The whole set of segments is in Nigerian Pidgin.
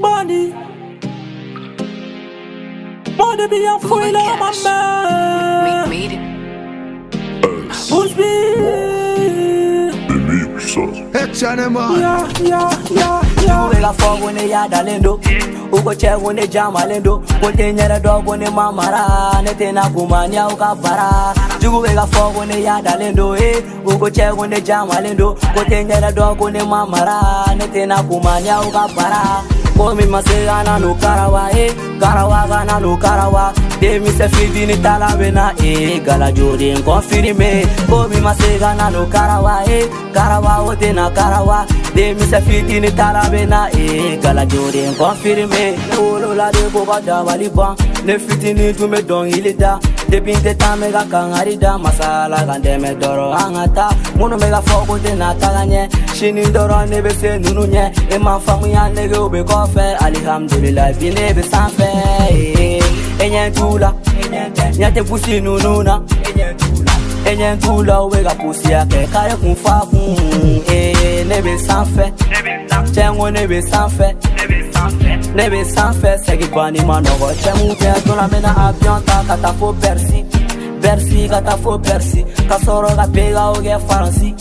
Bunny. Money be a fool on my man. Who's me? Uwega fogo ne ya dalendo Ugo chego ne jama lendo Kote nyere dogo ne mamara Nete na kumanya uka bara Uwega fogo ne ya dalendo Ugo chego ne jama lendo Kote nyere dogo ne mamara Nete na kumanya uka bara Komi masegana no karawa Karawa gana no karawa Demi se fidi ni talabena Gala jodi confirme Komi masegana no karawa Karawa ote na karawa Demi se fidi ni talabena Gala jodi confirme Olo la de boba jawali ban Ne fiti ni tu me don ilida Depi te ta mega kangarida Masala gande me doro angata Munu mega fogo te na taganya Shini doro nebe se nunu nye Ema famu ya nege ube kofe Alhamdulillah bine be sanfe Enyen tula Nyate pusi nununa Enyen tula wega pusi yake Kare kunfa kun Nebe sanfe Chengo nebe sanfe Nebe sanfe Segi bani manogo Chemu tula mena avion ta kata fo Bercy Bercy kata fo Bercy Kasoro ka pega oge Faransi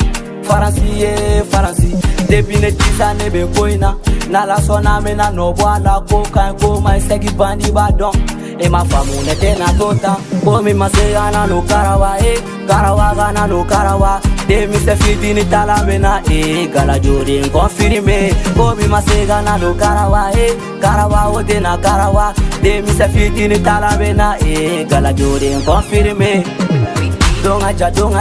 Faransi Depi ne tisa nebe koina Nala sona mena no boala Koka koma segi bani badon Ema famu nete na tota Komi masegana no karawa Karawa gana no karawa Demi se fiti ni talamena Gala jodi confirme Komi masegana no karawa Karawa ote na karawa Demi se fiti ni talamena Gala jodi confirme Donga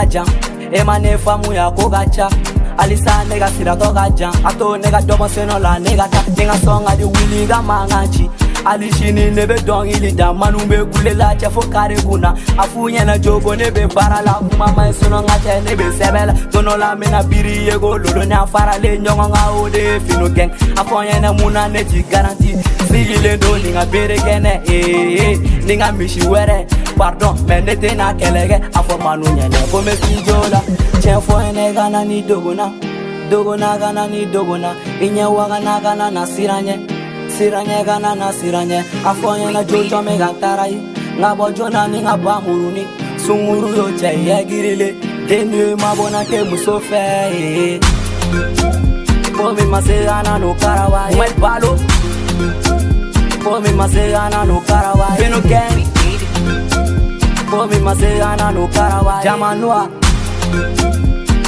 jan Ema ne famu ya kogacha Alisa nega sira toga jan Ato nega domo seno la nega ta Nenga songa di wili ga manganchi Alishini nebe don ilida Manu me gule la chefo kare guna Afu nyena jogo nebe barala Umama sono ngache nebe sebela Dono la mena biri yego Lolo nya farale nyonga nga ode fino geng Afu nyena muna neji garanti Sigile do ninga bere gene Ninga mishi were Pardon menete na kelege Afu manu nyene kome sijola Chefo ene gana ni dogona Dogona gana ni dogona Inye wagana gana na siranye Siranye gana na siranye Afonye na jojo me gantarai Ngabo jona ni ngaba muruni Sunguru yo cheye girile Denye mabona ke musofe Komi masegana no karawa Mwel palo Komi masegana no karawa Beno gang Komi masegana no karawa Jamanua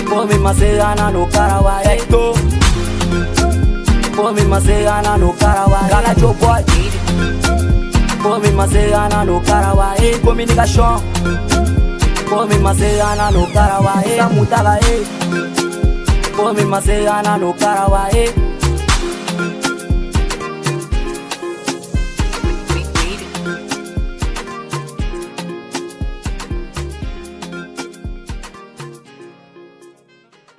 Komi masegana no karawa Hector Komi masegana no karawa Gala Joe Boy Komi masegana no karawa Communication Komi masegana no karawa Samutala Komi masegana no karawa